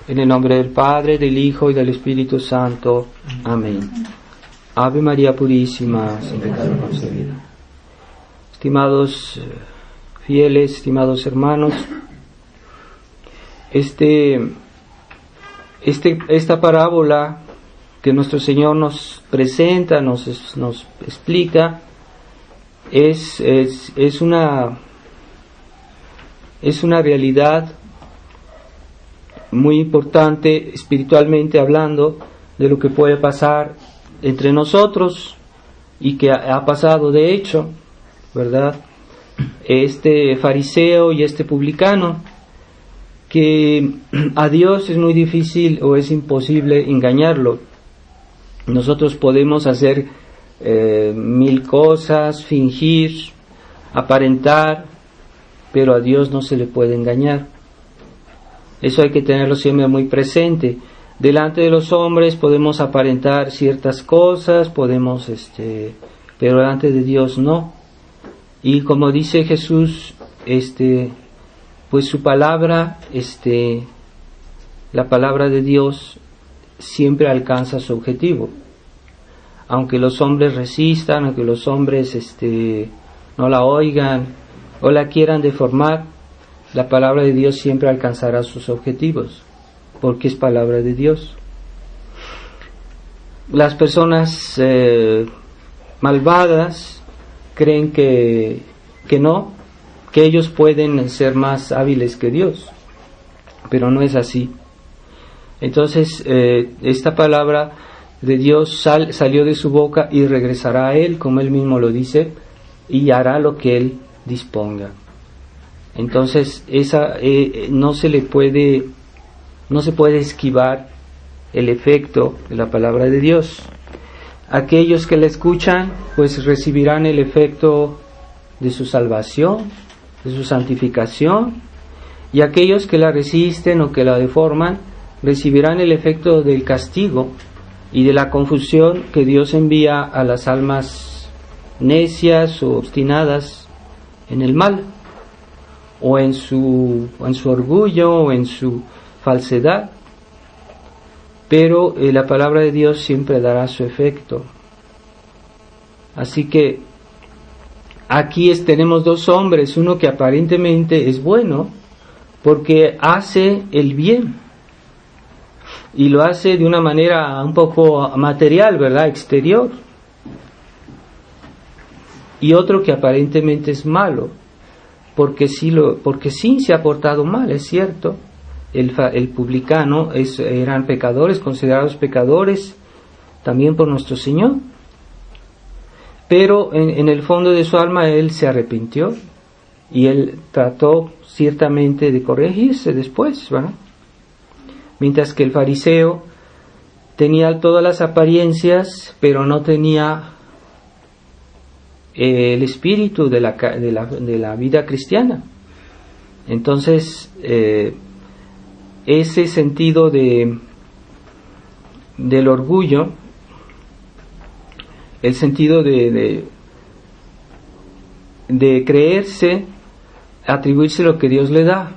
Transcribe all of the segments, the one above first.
En el nombre del Padre, del Hijo y del Espíritu Santo. Amén. Ave María Purísima, sin pecado concebida. Estimados fieles, estimados hermanos, esta parábola que nuestro Señor nos presenta, nos explica, es una realidad muy importante espiritualmente hablando de lo que puede pasar entre nosotros y que ha pasado de hecho, ¿verdad? Este fariseo y este publicano, que a Dios es muy difícil o es imposible engañarlo. Nosotros podemos hacer mil cosas, fingir, aparentar, pero a Dios no se le puede engañar. Eso hay que tenerlo siempre muy presente. Delante de los hombres podemos aparentar ciertas cosas, pero delante de Dios no. Y como dice Jesús, pues su palabra, la palabra de Dios siempre alcanza su objetivo. Aunque los hombres resistan, aunque los hombres no la oigan o la quieran deformar, la palabra de Dios siempre alcanzará sus objetivos, porque es palabra de Dios. Las personas malvadas creen que no, que ellos pueden ser más hábiles que Dios, pero no es así. Entonces, esta palabra de Dios salió de su boca y regresará a Él, como Él mismo lo dice, y hará lo que Él disponga. Entonces, no se puede esquivar el efecto de la palabra de Dios. Aquellos que la escuchan, pues recibirán el efecto de su salvación, de su santificación, y aquellos que la resisten o que la deforman, recibirán el efecto del castigo y de la confusión que Dios envía a las almas necias o obstinadas en el mal, o en su orgullo, o en su falsedad. Pero la palabra de Dios siempre dará su efecto. Así que aquí tenemos dos hombres, uno que aparentemente es bueno porque hace el bien y lo hace de una manera un poco material, ¿verdad?, exterior, y otro que aparentemente es malo porque sí se ha portado mal, es cierto. El publicano eran pecadores, considerados pecadores también por nuestro Señor, pero en el fondo de su alma él se arrepintió y él trató ciertamente de corregirse después, ¿verdad? Mientras que el fariseo tenía todas las apariencias, pero no tenía el espíritu de la vida cristiana. Entonces, ese sentido del orgullo, el sentido de creerse, atribuirse lo que Dios le da.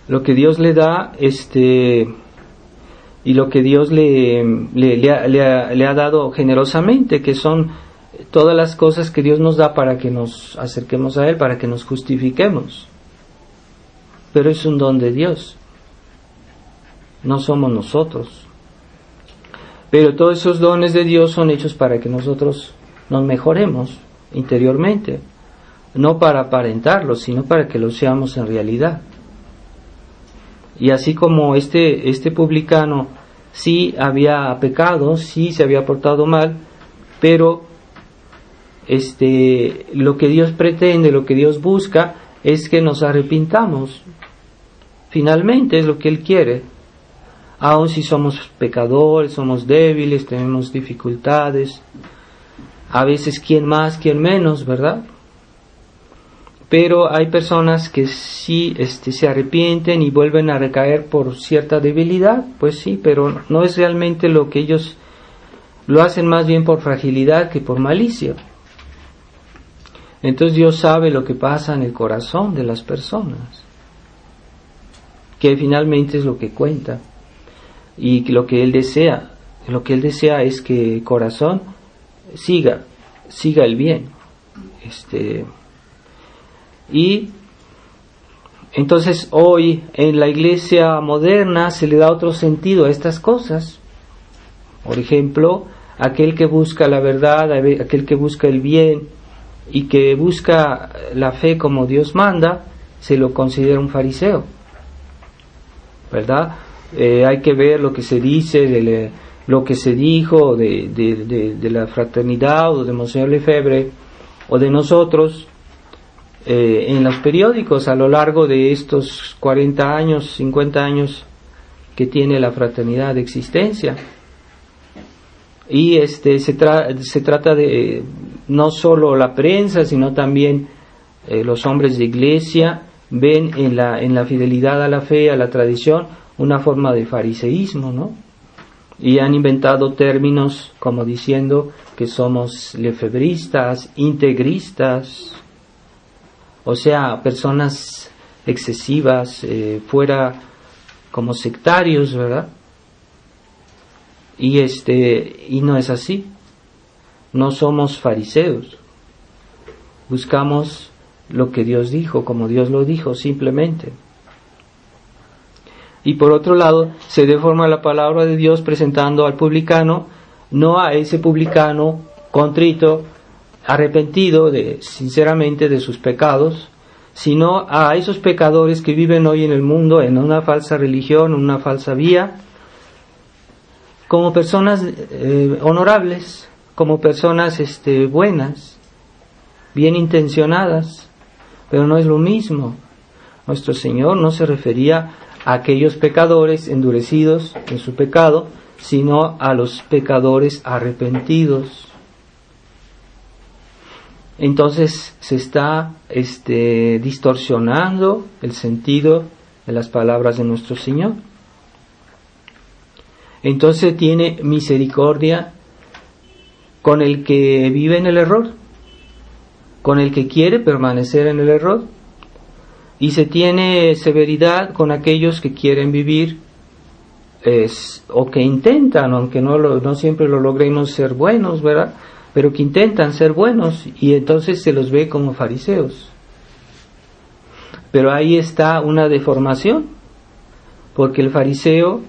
Lo que Dios le da, y lo que Dios le ha dado generosamente, que son todas las cosas que Dios nos da para que nos acerquemos a Él, para que nos justifiquemos. Pero es un don de Dios, no somos nosotros. Pero todos esos dones de Dios son hechos para que nosotros nos mejoremos interiormente, no para aparentarlos, sino para que lo seamos en realidad. Y así como este publicano sí había pecado, sí se había portado mal, pero lo que Dios pretende, lo que Dios busca es que nos arrepintamos. Finalmente es lo que Él quiere. Aun si somos pecadores, somos débiles, tenemos dificultades, a veces quién más, quién menos, ¿verdad? Pero hay personas que sí se arrepienten y vuelven a recaer por cierta debilidad, pues sí, pero no es realmente lo que ellos lo hacen, más bien por fragilidad que por malicia. Entonces Dios sabe lo que pasa en el corazón de las personas. que finalmente es lo que cuenta. Y lo que Él desea es que el corazón siga el bien. Y entonces hoy en la iglesia moderna se le da otro sentido a estas cosas. Por ejemplo, aquel que busca la verdad, aquel que busca el bien y que busca la fe como Dios manda, se lo considera un fariseo, ¿verdad? Hay que ver lo que se dice, lo que se dijo de la fraternidad o de Monseñor Lefebvre o de nosotros en los periódicos a lo largo de estos 40 años, 50 años que tiene la fraternidad de existencia. Y se trata de no solo la prensa, sino también los hombres de iglesia ven en la fidelidad a la fe, a la tradición, una forma de fariseísmo, ¿no? Y han inventado términos como diciendo que somos lefebristas, integristas, o sea, personas excesivas, fuera como sectarios, ¿verdad? Y no es así. No somos fariseos. Buscamos lo que Dios dijo, como Dios lo dijo, simplemente. Y por otro lado, se deforma la palabra de Dios presentando al publicano, no a ese publicano contrito, arrepentido sinceramente de sus pecados, sino a esos pecadores que viven hoy en el mundo en una falsa religión, una falsa vía, como personas honorables, como personas buenas, bien intencionadas, pero no es lo mismo. Nuestro Señor no se refería a aquellos pecadores endurecidos en su pecado, sino a los pecadores arrepentidos. Entonces se está distorsionando el sentido de las palabras de nuestro Señor. Entonces tiene misericordia con el que vive en el error, con el que quiere permanecer en el error, y se tiene severidad con aquellos que quieren vivir o que intentan, aunque no siempre lo logremos, ser buenos, ¿verdad? Pero que intentan ser buenos, y entonces se los ve como fariseos. Pero ahí está una deformación, porque el fariseo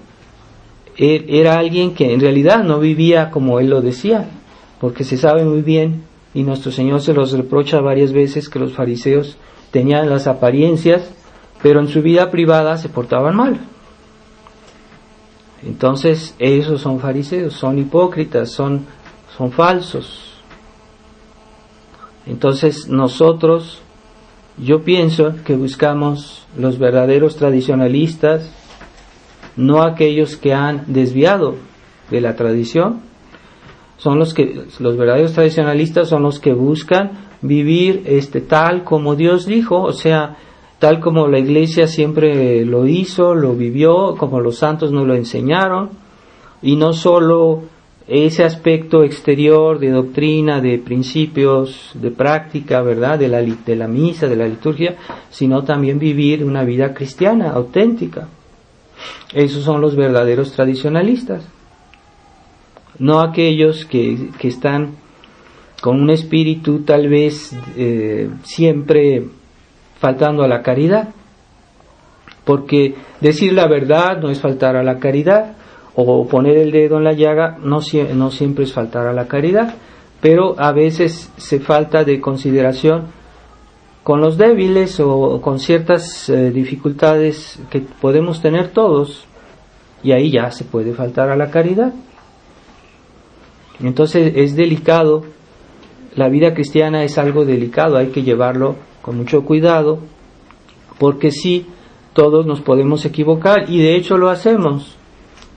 era alguien que en realidad no vivía como él lo decía, porque se sabe muy bien, y nuestro Señor se los reprocha varias veces, que los fariseos tenían las apariencias, pero en su vida privada se portaban mal. Entonces esos son fariseos, son hipócritas, son falsos. Entonces nosotros, yo pienso que buscamos los verdaderos tradicionalistas, no aquellos que han desviado de la tradición. Los verdaderos tradicionalistas son los que buscan vivir tal como Dios dijo, o sea, tal como la Iglesia siempre lo hizo, lo vivió, como los santos nos lo enseñaron, y no solo ese aspecto exterior de doctrina, de principios, de práctica, ¿verdad?, de la misa, de la liturgia, sino también vivir una vida cristiana, auténtica. Esos son los verdaderos tradicionalistas, no aquellos que están con un espíritu tal vez siempre faltando a la caridad, porque decir la verdad no es faltar a la caridad, o poner el dedo en la llaga no siempre es faltar a la caridad, pero a veces se falta de consideración con los débiles o con ciertas dificultades que podemos tener todos, y ahí ya se puede faltar a la caridad. Entonces es delicado, la vida cristiana es algo delicado, hay que llevarlo con mucho cuidado, porque sí, todos nos podemos equivocar, y de hecho lo hacemos.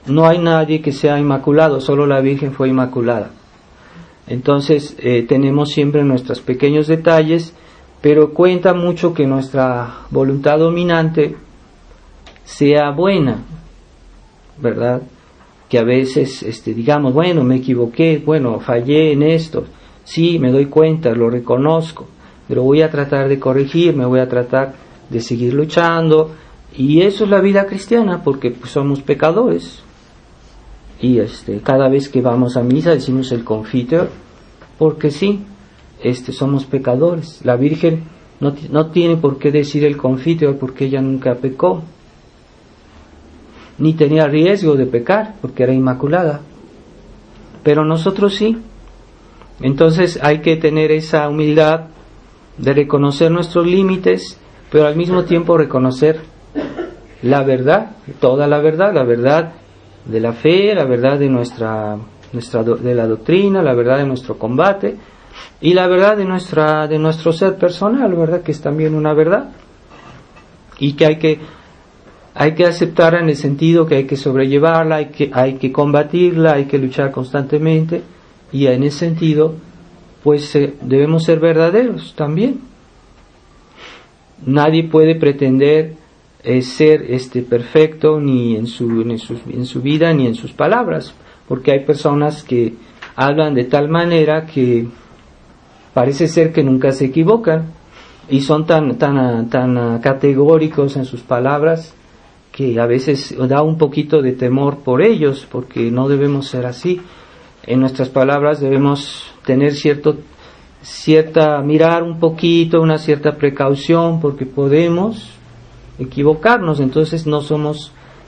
No hay nadie que sea inmaculado, solo la Virgen fue inmaculada. Entonces tenemos siempre nuestros pequeños detalles, pero cuenta mucho que nuestra voluntad dominante sea buena, ¿verdad? Que a veces digamos, bueno, me equivoqué, bueno, fallé en esto, sí, me doy cuenta, lo reconozco, pero voy a tratar de corregirme, voy a tratar de seguir luchando, Y eso es la vida cristiana, porque pues, somos pecadores. Y cada vez que vamos a misa decimos el Confiteor, porque sí, somos pecadores. La Virgen no tiene por qué decir el Confiteor, porque ella nunca pecó, ni tenía riesgo de pecar, porque era inmaculada. Pero nosotros sí. Entonces hay que tener esa humildad de reconocer nuestros límites, pero al mismo tiempo reconocer la verdad, toda la verdad de la fe, la verdad de de la doctrina, la verdad de nuestro combate y la verdad de nuestro ser personal, verdad, que es también una verdad y que hay que aceptarla en el sentido que hay que sobrellevarla, hay que combatirla, hay que luchar constantemente, y en ese sentido pues debemos ser verdaderos también. Nadie puede pretender ser perfecto ni en su vida ni en sus palabras, porque hay personas que hablan de tal manera que parece ser que nunca se equivocan y son tan categóricos en sus palabras que a veces da un poquito de temor por ellos, porque no debemos ser así. En nuestras palabras debemos tener mirar un poquito, una cierta precaución, porque podemos equivocarnos. Entonces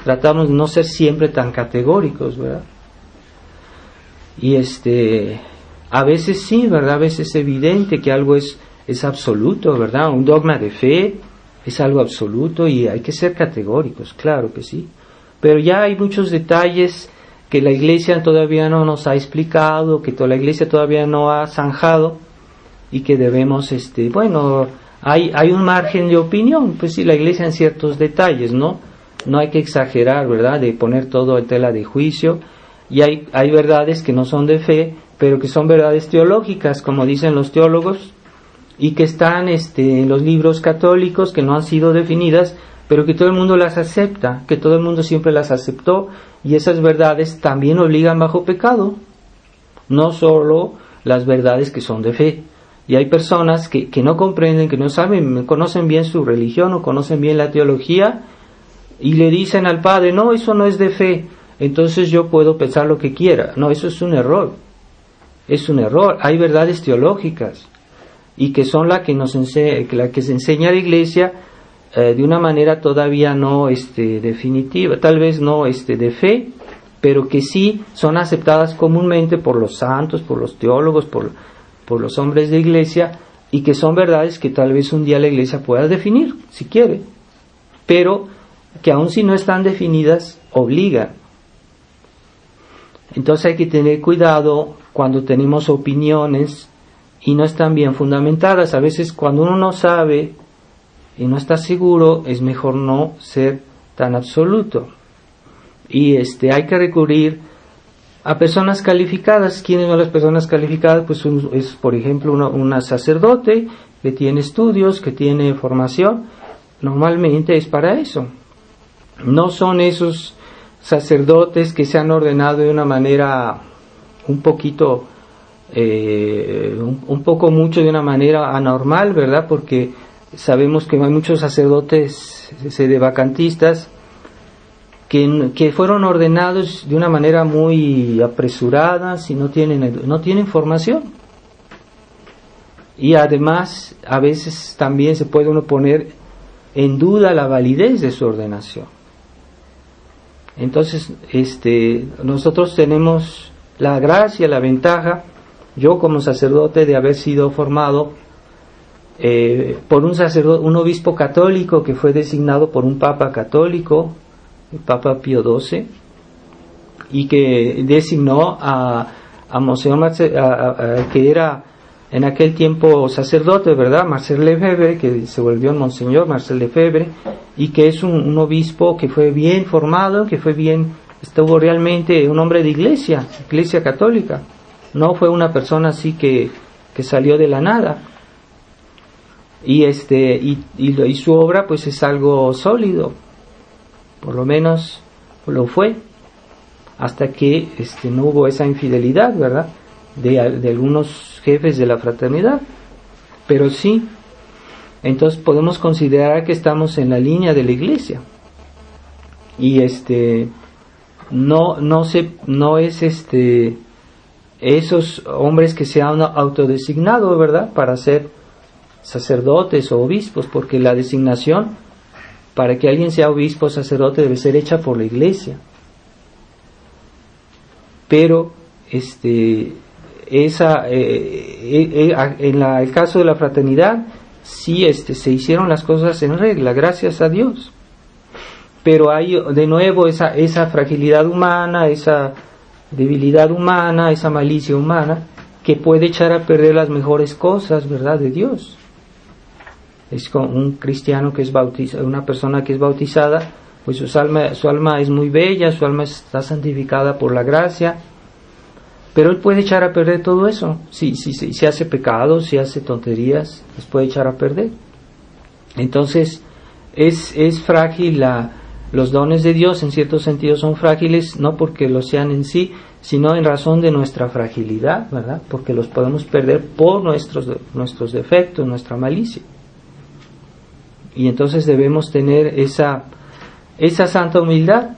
tratamos de no ser siempre tan categóricos, ¿verdad? Y a veces sí, ¿verdad? A veces es evidente que algo es absoluto, ¿verdad? Un dogma de fe es algo absoluto y hay que ser categóricos, claro que sí. Pero ya hay muchos detalles que la Iglesia todavía no nos ha explicado, que la Iglesia todavía no ha zanjado y que debemos, hay un margen de opinión, pues sí, la Iglesia en ciertos detalles, ¿no? No hay que exagerar, ¿verdad? De poner todo en tela de juicio, y hay verdades que no son de fe, pero que son verdades teológicas, como dicen los teólogos, y que están en los libros católicos, que no han sido definidas, pero que todo el mundo las acepta, que todo el mundo siempre las aceptó, y esas verdades también obligan bajo pecado, no solo las verdades que son de fe. Y hay personas que no comprenden, que no saben, conocen bien su religión o conocen bien la teología, y le dicen al padre, no, eso no es de fe, entonces yo puedo pensar lo que quiera. No, eso es un error. Es un error. Hay verdades teológicas, y que son la que se enseña la Iglesia de una manera todavía no definitiva, tal vez no de fe, pero que sí son aceptadas comúnmente por los santos, por los teólogos, por los hombres de Iglesia, y que son verdades que tal vez un día la Iglesia pueda definir, si quiere, pero que aun si no están definidas, obligan. Entonces hay que tener cuidado cuando tenemos opiniones y no están bien fundamentadas. A veces cuando uno no sabe y no está seguro, es mejor no ser tan absoluto. Y hay que recurrir a personas calificadas. ¿Quiénes son las personas calificadas? Pues es, por ejemplo, una sacerdote que tiene estudios, que tiene formación. Normalmente es para eso. No son esos sacerdotes que se han ordenado de una manera un poco mucho de una manera anormal, ¿verdad? Porque sabemos que hay muchos sacerdotes sedevacantistas que fueron ordenados de una manera muy apresurada, si no tienen formación. Y además, a veces también se puede uno poner en duda la validez de su ordenación. Entonces, nosotros tenemos la gracia, la ventaja, yo como sacerdote, de haber sido formado por un obispo católico que fue designado por un papa católico, el Papa Pío XII, y que designó a Monseñor que era en aquel tiempo sacerdote, ¿verdad? Marcel Lefebvre, que se volvió Monseñor Marcel Lefebvre, y que es un obispo que fue bien formado, estuvo realmente un hombre de iglesia católica. No fue una persona así que salió de la nada. Y su obra pues es algo sólido, por lo menos lo fue, hasta que no hubo esa infidelidad, ¿verdad?, de algunos jefes de la fraternidad. Pero sí, entonces podemos considerar que estamos en la línea de la Iglesia. y no es esos hombres que se han autodesignado, ¿verdad?, para ser sacerdotes o obispos, porque la designación para que alguien sea obispo o sacerdote debe ser hecha por la Iglesia. Pero en el caso de la fraternidad sí se hicieron las cosas en regla, gracias a Dios. Pero hay de nuevo esa fragilidad humana, esa debilidad humana, esa malicia humana que puede echar a perder las mejores cosas, ¿verdad?, de Dios. Es como un cristiano que es bautizado, una persona que es bautizada, pues su alma es muy bella, su alma está santificada por la gracia, pero él puede echar a perder todo eso. Si hace pecados, si hace tonterías, los puede echar a perder. Entonces es frágil los dones de Dios, en cierto sentido son frágiles, no porque lo sean en sí, sino en razón de nuestra fragilidad, ¿verdad?, porque los podemos perder por nuestros defectos, nuestra malicia. Y entonces debemos tener esa santa humildad,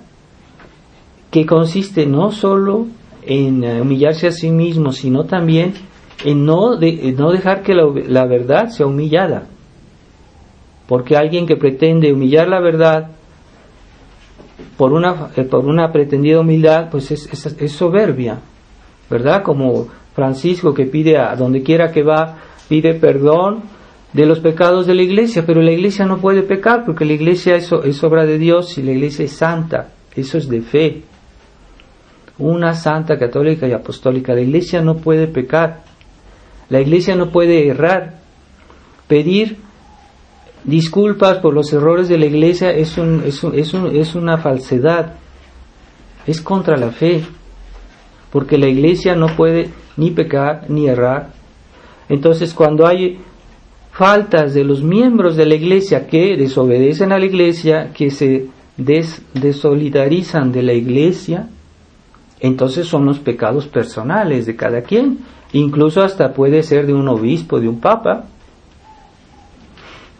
que consiste no solo en humillarse a sí mismo, sino también en no dejar que la verdad sea humillada. Porque alguien que pretende humillar la verdad por una pretendida humildad, pues es soberbia, ¿verdad? Como Francisco, que pide a donde quiera que va, pide perdón de los pecados de la Iglesia, pero la Iglesia no puede pecar, porque la Iglesia es obra de Dios y la Iglesia es santa, eso es de fe. Una santa, católica y apostólica. La Iglesia no puede pecar, la Iglesia no puede errar. Pedir disculpas por los errores de la Iglesia es una falsedad, es contra la fe, porque la Iglesia no puede ni pecar ni errar. Entonces, cuando hay faltas de los miembros de la Iglesia que desobedecen a la Iglesia, que se desolidarizan de la Iglesia, entonces son los pecados personales de cada quien, incluso hasta puede ser de un obispo, de un papa,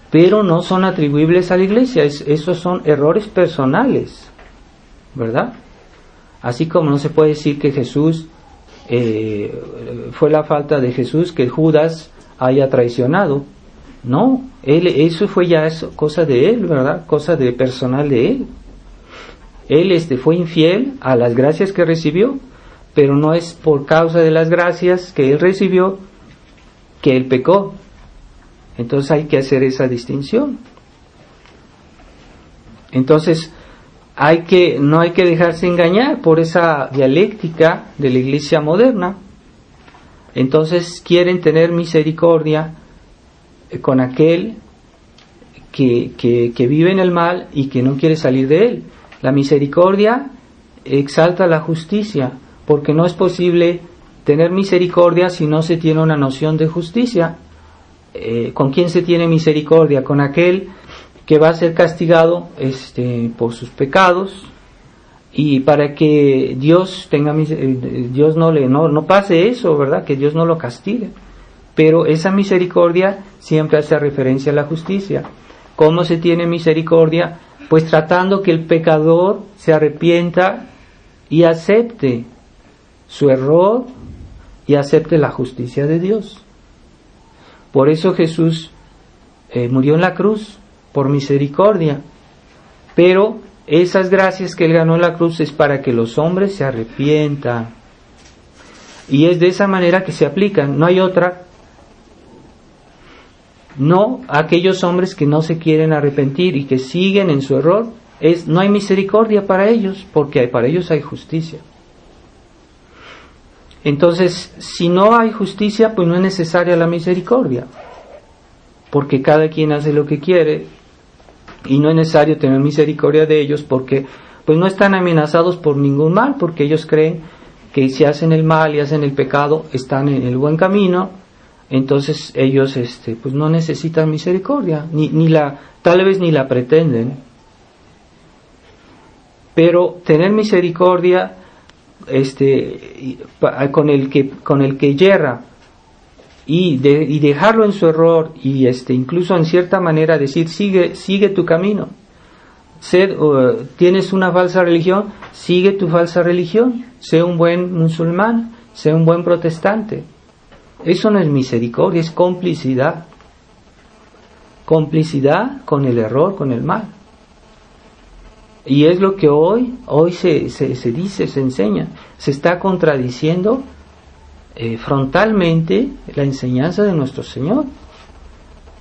pero no son atribuibles a la Iglesia. Esos son errores personales, ¿verdad? Así como no se puede decir que Jesús fue la falta de Jesús que Judas haya traicionado. No, eso fue ya cosa de él, ¿verdad? Cosa personal de él. Él fue infiel a las gracias que recibió, pero no es por causa de las gracias que él recibió que él pecó. Entonces hay que hacer esa distinción. Entonces no hay que dejarse engañar por esa dialéctica de la Iglesia moderna. Entonces quieren tener misericordia con aquel que vive en el mal y que no quiere salir de él. La misericordia exalta la justicia, porque no es posible tener misericordia si no se tiene una noción de justicia. ¿Con quién se tiene misericordia? Con aquel que va a ser castigado por sus pecados, y para que Dios Dios no pase eso, ¿verdad?, que Dios no lo castigue. Pero esa misericordia siempre hace referencia a la justicia. ¿Cómo se tiene misericordia? Pues tratando que el pecador se arrepienta y acepte su error y acepte la justicia de Dios. Por eso Jesús murió en la cruz, por misericordia. Pero esas gracias que Él ganó en la cruz es para que los hombres se arrepientan. Y es de esa manera que se aplican, no hay otra. No aquellos hombres que no se quieren arrepentir y que siguen en su error, no hay misericordia para ellos, porque para ellos hay justicia. Entonces, si no hay justicia, pues no es necesaria la misericordia, porque cada quien hace lo que quiere, y no es necesario tener misericordia de ellos, porque pues no están amenazados por ningún mal, porque ellos creen que si hacen el mal y hacen el pecado, están en el buen camino. Entonces ellos pues no necesitan misericordia, tal vez ni la pretenden. Pero tener misericordia con el que yerra y dejarlo en su error, y incluso en cierta manera decir sigue tu camino, tienes una falsa religión, sigue tu falsa religión, sé un buen musulmán, sé un buen protestante. Eso no es misericordia, es complicidad. Complicidad con el error, con el mal. Y es lo que hoy se dice, se enseña. Se está contradiciendo frontalmente la enseñanza de nuestro Señor.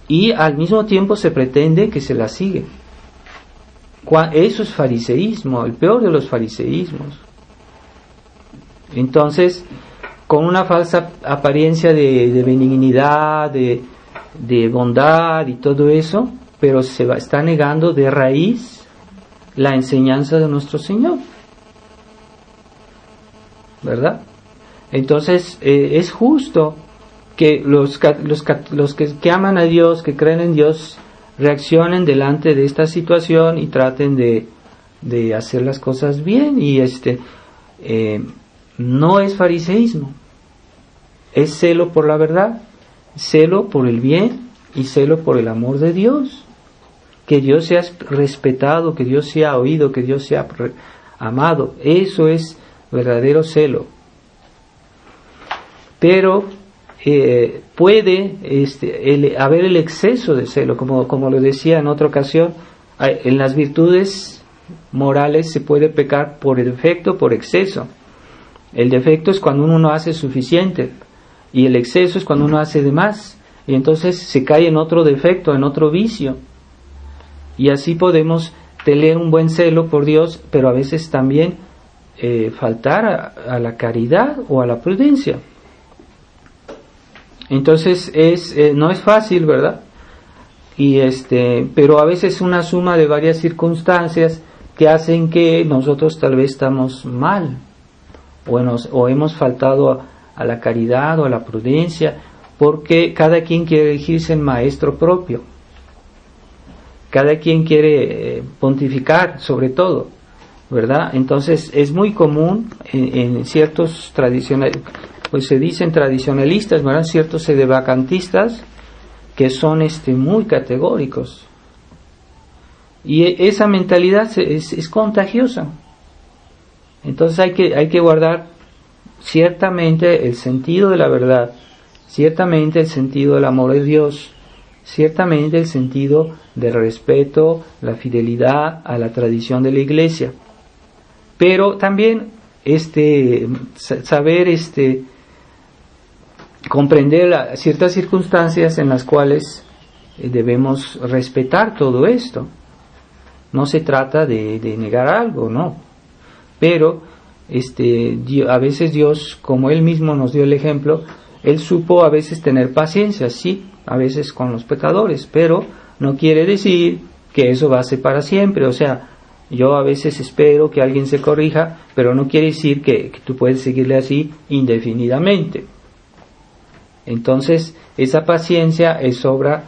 Y al mismo tiempo se pretende que se la sigue. Eso es fariseísmo, el peor de los fariseísmos. Entonces, con una falsa apariencia de benignidad, de bondad y todo eso, pero está negando de raíz la enseñanza de nuestro Señor, ¿verdad? Entonces es justo que los que aman a Dios, que creen en Dios, reaccionen delante de esta situación y traten de hacer las cosas bien. Y no es fariseísmo, es celo por la verdad, celo por el bien y celo por el amor de Dios. Que Dios sea respetado, que Dios sea oído, que Dios sea amado. Eso es verdadero celo. Pero puede haber el exceso de celo, como lo decía en otra ocasión. En las virtudes morales se puede pecar por defecto, por exceso. El defecto es cuando uno no hace suficiente, y el exceso es cuando uno hace de más, y entonces se cae en otro defecto, en otro vicio. Y así podemos tener un buen celo por Dios, pero a veces también faltar a la caridad o a la prudencia. Entonces no es fácil, ¿verdad? Y pero a veces una suma de varias circunstancias que hacen que nosotros tal vez estamos mal, o hemos faltado a la caridad o a la prudencia, porque cada quien quiere elegirse el maestro propio. Cada quien quiere pontificar sobre todo, ¿verdad? Entonces es muy común en ciertos pues se dicen tradicionalistas, ¿verdad? Ciertos sedevacantistas que son muy categóricos. Y esa mentalidad es contagiosa. Entonces hay que guardar ciertamente el sentido de la verdad, ciertamente el sentido del amor de Dios, ciertamente el sentido del respeto, la fidelidad a la tradición de la Iglesia, pero también saber comprender ciertas circunstancias en las cuales debemos respetar todo esto. No se trata de negar algo, no, pero a veces Dios, como Él mismo nos dio el ejemplo, Él supo a veces tener paciencia, sí, a veces con los pecadores, pero no quiere decir que eso va a ser para siempre. O sea, yo a veces espero que alguien se corrija, pero no quiere decir que tú puedes seguirle así indefinidamente. Entonces, esa paciencia es obra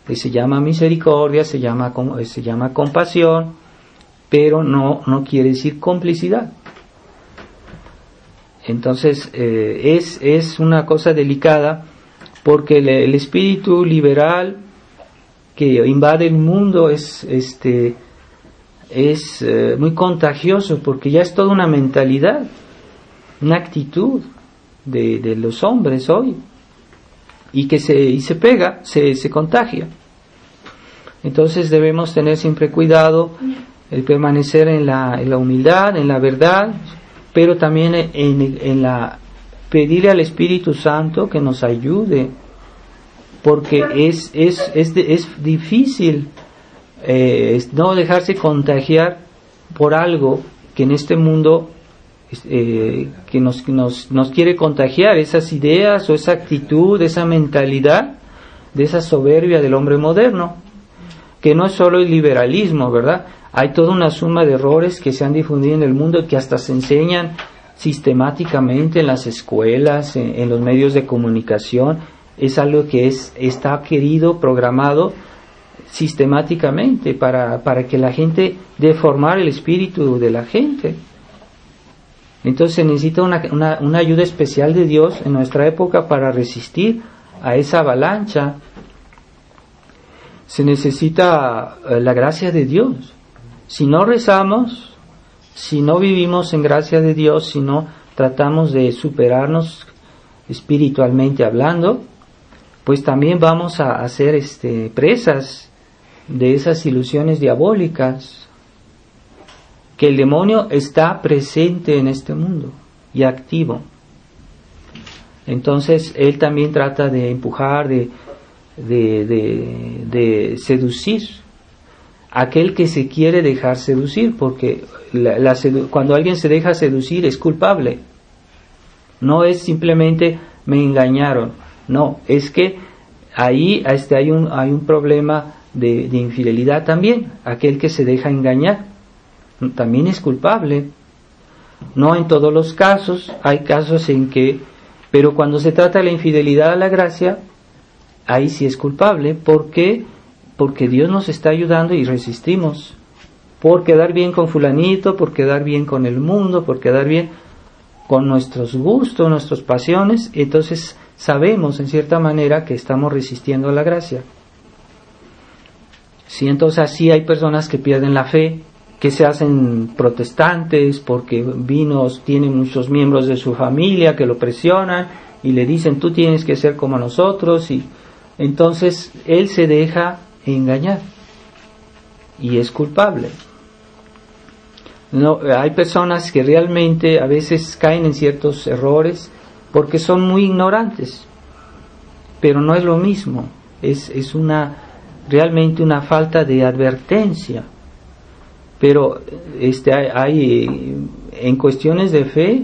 que se llama misericordia, se llama compasión, pero no quiere decir complicidad. Entonces, es una cosa delicada, porque el espíritu liberal que invade el mundo es muy contagioso, porque ya es toda una mentalidad, una actitud de los hombres hoy, y que se pega, se contagia. Entonces debemos tener siempre cuidado, el permanecer en la humildad, en la verdad, pero también pedirle al Espíritu Santo que nos ayude, porque es difícil no dejarse contagiar por algo que en este mundo que nos quiere contagiar, esas ideas o esa actitud, esa mentalidad, de esa soberbia del hombre moderno, que no es solo el liberalismo, ¿verdad? Hay toda una suma de errores que se han difundido en el mundo, que hasta se enseñan sistemáticamente en las escuelas, en los medios de comunicación. Es algo que está querido, programado sistemáticamente para que la gente deformar el espíritu de la gente. Entonces se necesita una ayuda especial de Dios en nuestra época para resistir a esa avalancha. Se necesita la gracia de Dios, Si no rezamos, si no vivimos en gracia de Dios, si no tratamos de superarnos espiritualmente hablando, pues también vamos a ser presas de esas ilusiones diabólicas, que el demonio está presente en este mundo y activo. Entonces él también trata de empujar, de seducir a aquel que se quiere dejar seducir, porque cuando alguien se deja seducir es culpable. No es simplemente me engañaron, no, es que ahí hay un problema de infidelidad también. Aquel que se deja engañar también es culpable. No en todos los casos, hay casos en que, pero cuando se trata de la infidelidad a la gracia, ahí sí es culpable. ¿Por qué? Porque Dios nos está ayudando y resistimos. Por quedar bien con fulanito, por quedar bien con el mundo, por quedar bien con nuestros gustos, nuestras pasiones, entonces sabemos en cierta manera que estamos resistiendo a la gracia. Sí, entonces así hay personas que pierden la fe, que se hacen protestantes porque tiene muchos miembros de su familia que lo presionan y le dicen tú tienes que ser como nosotros, y entonces él se deja engañar y es culpable. No, hay personas que realmente a veces caen en ciertos errores porque son muy ignorantes, pero no es lo mismo, es realmente una falta de advertencia. Pero hay en cuestiones de fe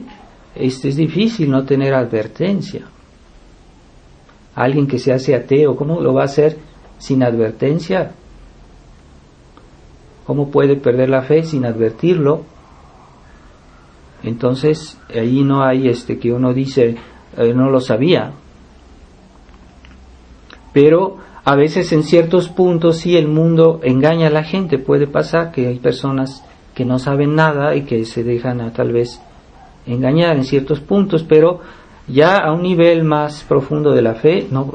es difícil no tener advertencia. Alguien que se hace ateo, ¿cómo lo va a hacer sin advertencia? ¿Cómo puede perder la fe sin advertirlo? Entonces ahí no hay que uno dice no lo sabía. Pero a veces en ciertos puntos sí el mundo engaña a la gente. Puede pasar que hay personas que no saben nada y que se dejan tal vez engañar en ciertos puntos, pero ya a un nivel más profundo de la fe no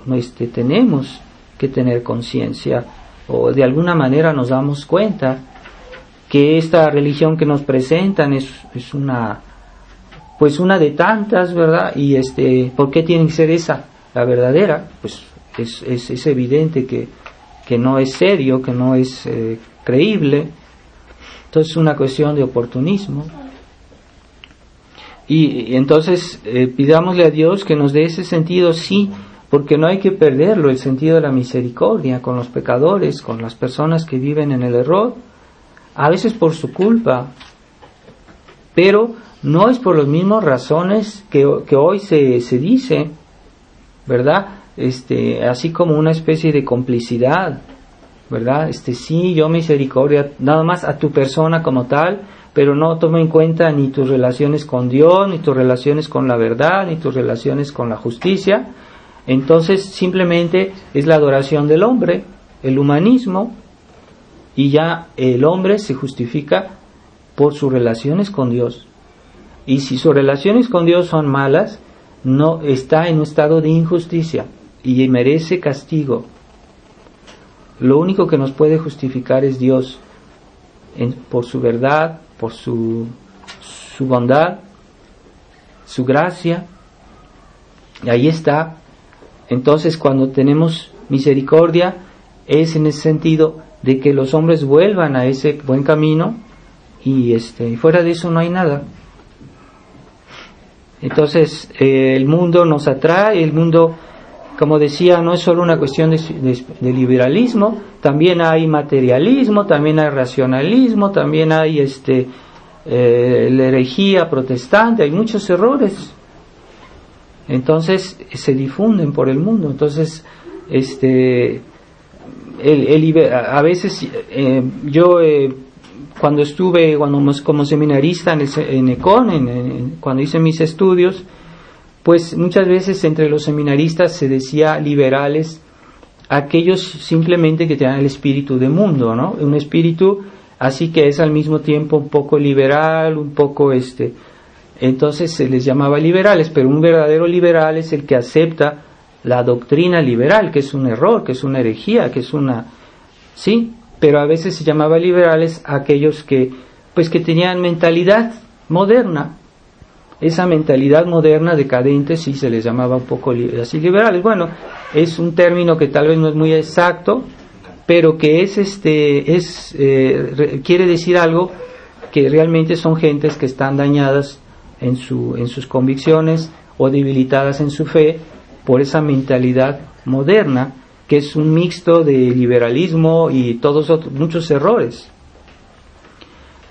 tenemos que tener conciencia, o de alguna manera nos damos cuenta que esta religión que nos presentan es una de tantas, ¿verdad? Y ¿por qué tiene que ser esa la verdadera? Pues es evidente que no es serio, que no es creíble. Entonces es una cuestión de oportunismo. Y entonces pidámosle a Dios que nos dé ese sentido, sí, porque no hay que perderlo, el sentido de la misericordia con los pecadores, con las personas que viven en el error, a veces por su culpa, pero no es por las mismas razones que hoy se dice, ¿verdad? Así como una especie de complicidad, ¿verdad? Sí, yo misericordia, nada más a tu persona como tal, pero no toma en cuenta ni tus relaciones con Dios, ni tus relaciones con la verdad, ni tus relaciones con la justicia. Entonces simplemente es la adoración del hombre, el humanismo, y ya el hombre se justifica por sus relaciones con Dios. Y si sus relaciones con Dios son malas, no está en un estado de injusticia y merece castigo. Lo único que nos puede justificar es Dios, por su verdad, por su bondad, su gracia. Y ahí está. Entonces cuando tenemos misericordia es en ese sentido de que los hombres vuelvan a ese buen camino, y fuera de eso no hay nada. Entonces el mundo nos atrae, el mundo, como decía, no es solo una cuestión de liberalismo, también hay materialismo, también hay racionalismo, también hay la herejía protestante, hay muchos errores. Entonces se difunden por el mundo. Entonces a veces yo cuando estuve como seminarista en ECON, cuando hice mis estudios, pues muchas veces entre los seminaristas se decía liberales aquellos simplemente que tenían el espíritu de mundo, ¿no? Un espíritu así que es al mismo tiempo un poco liberal, un poco entonces se les llamaba liberales, pero un verdadero liberal es el que acepta la doctrina liberal, que es un error, que es una herejía, que es sí, pero a veces se llamaba liberales a aquellos que tenían mentalidad moderna. Esa mentalidad moderna decadente sí se les llamaba un poco así liberales. Bueno, es un término que tal vez no es muy exacto, pero que quiere decir algo, que realmente son gentes que están dañadas en sus convicciones o debilitadas en su fe por esa mentalidad moderna, que es un mixto de liberalismo y muchos errores.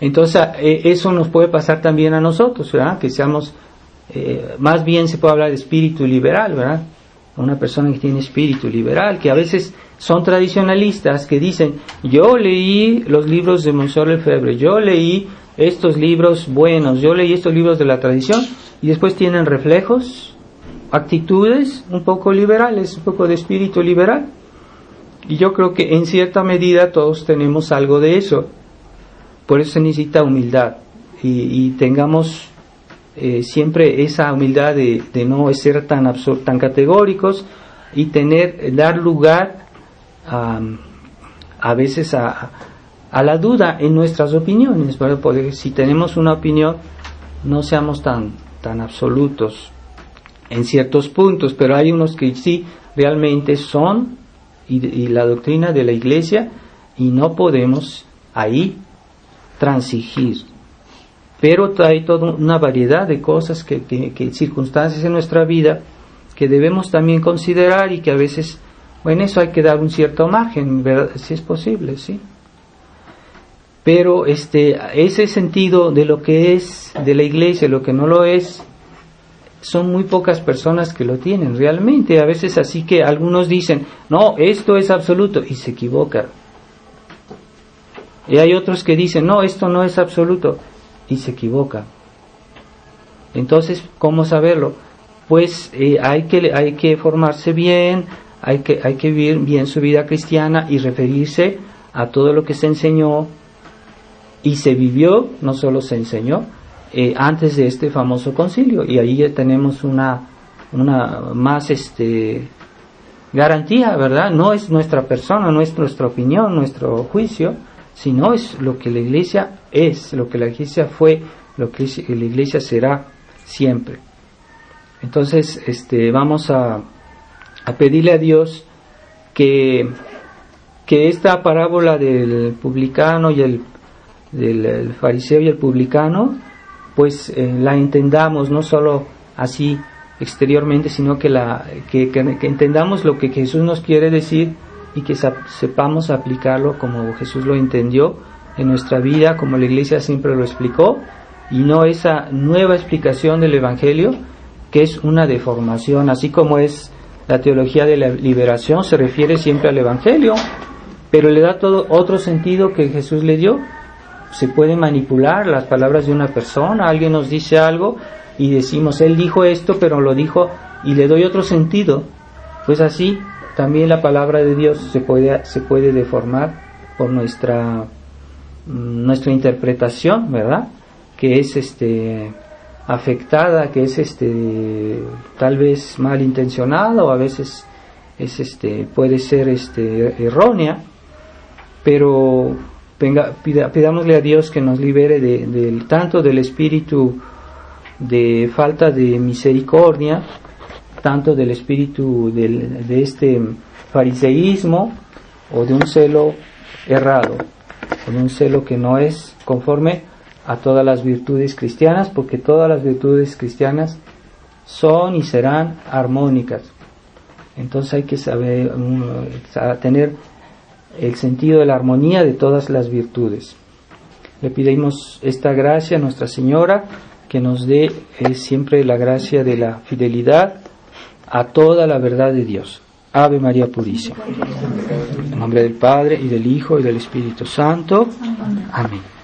Entonces eso nos puede pasar también a nosotros, ¿verdad? Que seamos, más bien se puede hablar de espíritu liberal, ¿verdad? Una persona que tiene espíritu liberal, que a veces son tradicionalistas, que dicen, yo leí los libros de Monsieur Lefebvre, yo leí estos libros buenos, yo leí estos libros de la tradición, y después tienen reflejos, actitudes un poco liberales, un poco de espíritu liberal. Y yo creo que en cierta medida todos tenemos algo de eso. Por eso se necesita humildad, y tengamos siempre esa humildad de no ser tan categóricos, y dar lugar a veces a la duda en nuestras opiniones, para poder, si tenemos una opinión, no seamos tan absolutos en ciertos puntos, pero hay unos que sí realmente son y la doctrina de la Iglesia, y no podemos ahí transigir. Pero hay toda una variedad de cosas, que circunstancias en nuestra vida que debemos también considerar, y que a veces, bueno, eso hay que dar un cierto margen, ¿verdad? Si es posible, sí. Pero ese sentido de lo que es de la Iglesia, lo que no lo es, son muy pocas personas que lo tienen realmente. A veces así que algunos dicen, no, esto es absoluto, y se equivocan. Y hay otros que dicen, no, esto no es absoluto, y se equivocan. Entonces, ¿cómo saberlo? Pues hay que formarse bien, hay que vivir bien su vida cristiana y referirse a todo lo que se enseñó y se vivió, no solo se enseñó, antes de este famoso concilio. Y ahí ya tenemos una más garantía, ¿verdad? No es nuestra persona, no es nuestra opinión, nuestro juicio, sino es lo que la Iglesia es, lo que la Iglesia fue, lo que la Iglesia será siempre. Entonces, vamos a pedirle a Dios que esta parábola del publicano y del fariseo y el publicano, pues la entendamos no solo así exteriormente, sino que entendamos lo que Jesús nos quiere decir, y que sepamos aplicarlo como Jesús lo entendió en nuestra vida, como la Iglesia siempre lo explicó, y no esa nueva explicación del Evangelio, que es una deformación. Así como es la teología de la liberación, se refiere siempre al Evangelio, pero le da todo otro sentido que Jesús le dio. Se pueden manipular las palabras de una persona, alguien nos dice algo y decimos, él dijo esto, pero lo dijo, y le doy otro sentido. Pues así también la palabra de Dios se puede deformar por nuestra interpretación, ¿verdad? Que es afectada, que es tal vez malintencionada, o a veces puede ser errónea, pero pidámosle a Dios que nos libere tanto del espíritu de falta de misericordia, tanto del espíritu de este fariseísmo, o de un celo errado, o de un celo que no es conforme a todas las virtudes cristianas, porque todas las virtudes cristianas son y serán armónicas. Entonces hay que saber tener el sentido de la armonía de todas las virtudes. Le pedimos esta gracia a Nuestra Señora, que nos dé siempre la gracia de la fidelidad a toda la verdad de Dios. Ave María Purísima. En nombre del Padre, y del Hijo, y del Espíritu Santo. Amén.